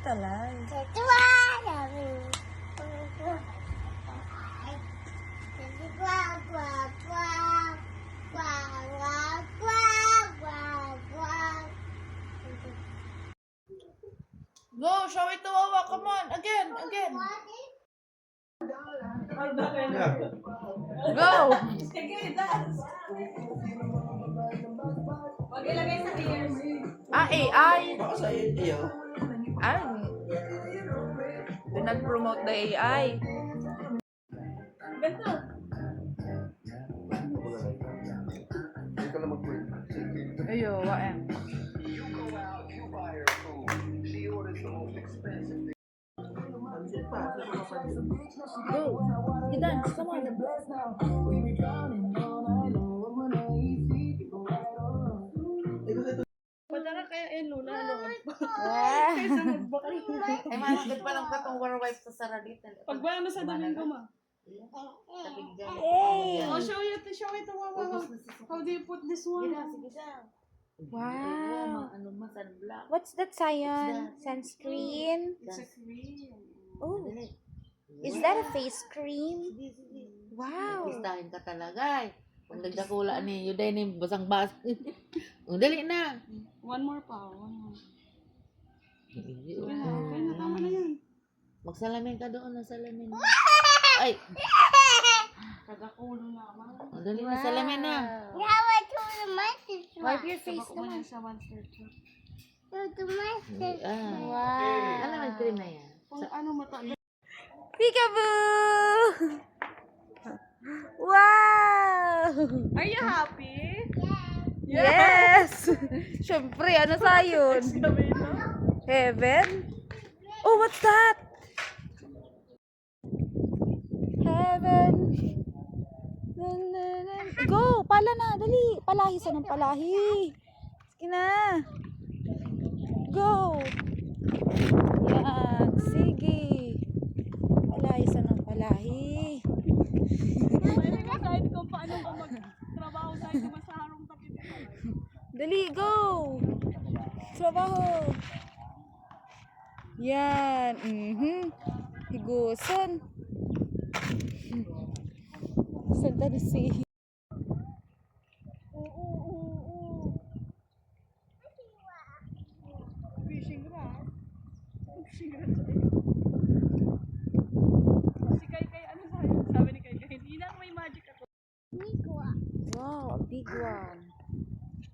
alive. Go, show it to Wawa. Come on, again. Go. Sige, dance. Wag ilagay sa ears. AI. Baka sa iyo. Do not promote the AI. Ganto. Hindi ka na mag-break. Ayo, wae. Go. You dance. Come on. Padara kaya Lula, no? Ah. Kaysa magbakal. Ay, managad pa lang katong war wife sa Saralita. Pag ba ano sa Domingo, ma? Hey. Oh, show it to Wawa. How do you put this one? Wow. Ano man, sunblock. What's that, Sayan? Sunscreen? It's a cream. Oh. Is that a face cream? Sige, sige. Wow. Pistahin ka talaga eh. Kung nagdakula ni Yuday ni basang-bas. O, dali na. One more pa, one more. Iyo. Okay na, tama na yan. Magsalamin ka doon na salamin. Ay, Kagakulo naman. o, dali na, salamin na. Wipe your face Sabak mo naman. na sa one third. Ah. Wow. Ano naman cream na yan? Kung ano mata. Peekaboo! Wow! Are you happy? Yes! Siyempre, ano sa yun? Sabi no? Heaven? Oh, what's that? Heaven. Go! Pala na, dali. Palahi sa ng palahi. Sige na. Go! Yan, sige. Palahi sa ng palahi. Pwede ka kahit kung paano ka mag-trabaho dahil naman sa harong takip. Dali, go! Trabaho. Yan. Higuson. Santa Lucia. Fishing rod. Fishing rod. Si Kay ano sabi ni Kay, hindi na may magic ako. Wow, a big one.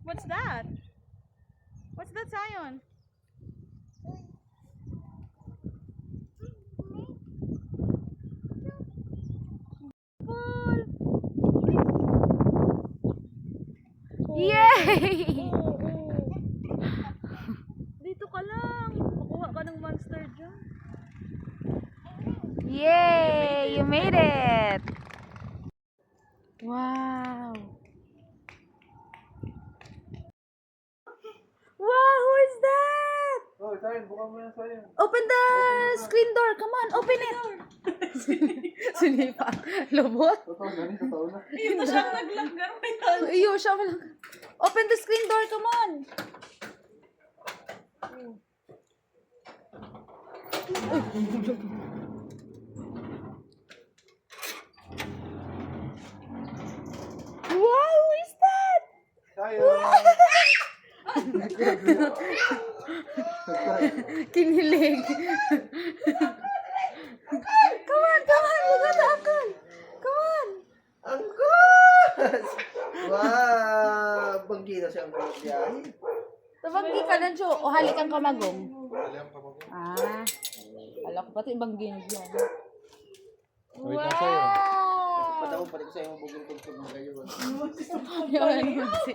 What's that? What's that, Zion? Yay! Dito ka lang. Makuha ka ng monster dyan. Yay! You made it! Wow! Wow! Who is that? Oh, Sayan, buka mo yan, Sayan. Open the screen door! Come on! Open it! Sinipa. Lobot? Totoo, galing sa taon na. Ito siyang naglanggar. May talo. Iyo, siya lang. Open the screen door! Come on! Wow! Who is that? Sayan! Kinilig. Come on, come on. We got the uncle. Come on. Angkos! Wow! Banggi na siyang biyahe. Tabanggi ka na, Jo. O halik ang kamagong. Dali ang kamagong. Ah. Alam ko pati banggi na dyan. Wait lang sa'yo. Wow. Padaw pa rin ko sa'yo mabugong tugtog ng kayo. Yan naman si...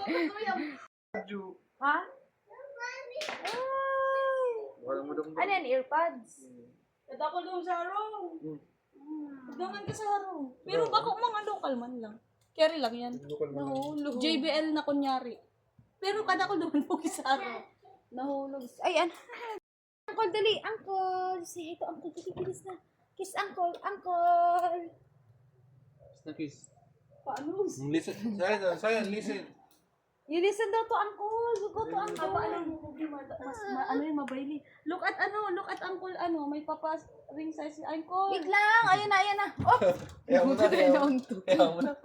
Ha? Wala mo dong. Ano yan? Earpods? Kada ko doon sa harong. Dangan ka sa harong. Pero baka mga local man lang. Carry lang yan. Nahulog. JBL na kunyari. Pero kada ko doon po sa harong. Nahulog. Ay, ano? Uncle, dali. Uncle. Say hi to Uncle. Dali, bilis na. Kiss Uncle. Uncle. Kiss. Paano? Listen. Sayan, listen. You listen daw to uncle. You go to uncle. Ano mo, ano yung mabayli. Look at uncle, may papas ring size si uncle. Wait lang. Ayan na. Oh! Ayaw mo na, ayaw mo na.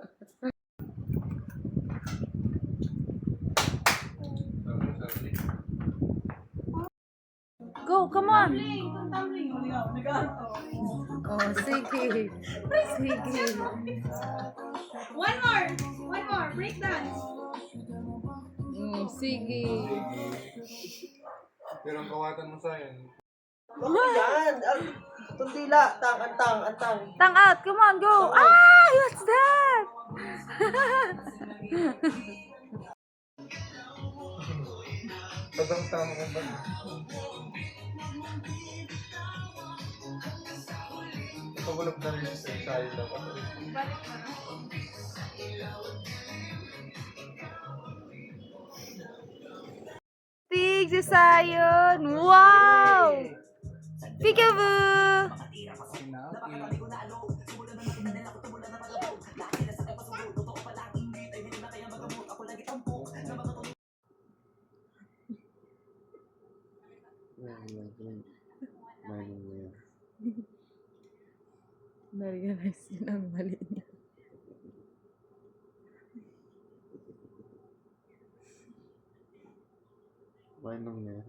Go, come on. Tumbling. Oh, sige. Sige. One more, break dance. Sige. Pero ang kawatan mo sa akin. Yan! Tundila! Antang! Tang out. Come on, go. Ah, what's that? Sobrang tama ko ba? Pagulog na rin sa sa'yo dapat. Tig si Sayon. Wow! Peekaboo! Na-realize yun ang mali niya. Mainong niya.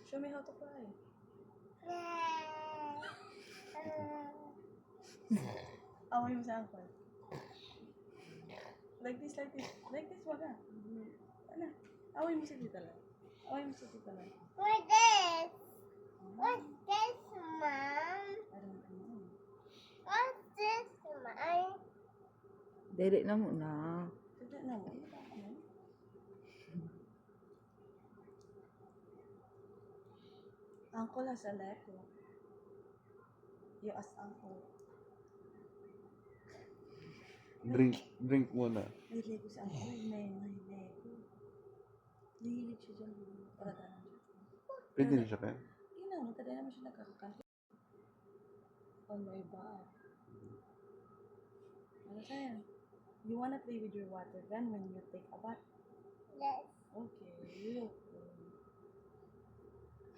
Show me how to cry. Away mo sa uncle. Like this, wag ah. Ano? Away mo sa tita lang. What's this? What's this, Mom? I don't know. What's this, Mom? Dili na muna. Tita na mo. Ano? Uncle has a Lego. You ask uncle. Drink muna. May Lego si uncle. May Lego. Nahilig siya dyan. Para tanan siya. Pwede na siya kaya? Yun na, mataday naman siya nagkakakanta. On my back. Ano sa'yo? You wanna play with your water gun when you take a bath? Yes. Okay.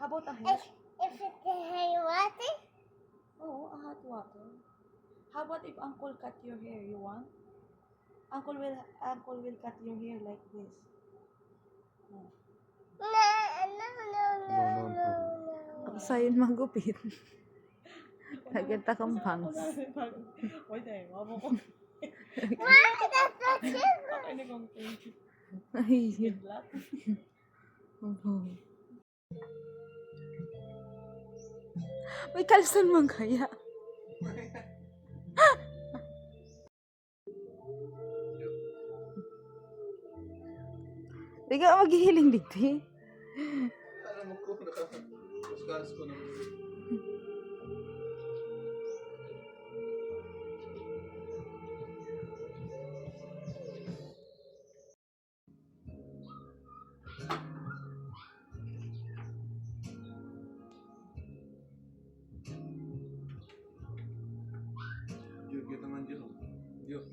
How about a hair? If it's a water, Oh, a hot water. How about if uncle cut your hair? You want? Uncle will cut your hair like this. Oh. no. Sayon magupit. Nagkita kang bangs. Why tayo? Mamo ko. Why? That's not true. Ako na kong thank you. Ay, Good luck. May kalson man kaya. Di ka maghihiling dito. Alam mo ko, nakakaskalas ko naman. Yuk naman yuk. Yuk.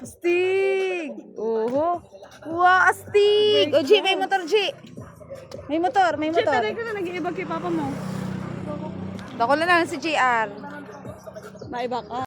Astig! Oho. Wow, astig! O, G, may motor, G. May motor. Taray ka na nag-iibag kay papa mo. Dako na lang si JR. Maiba ka.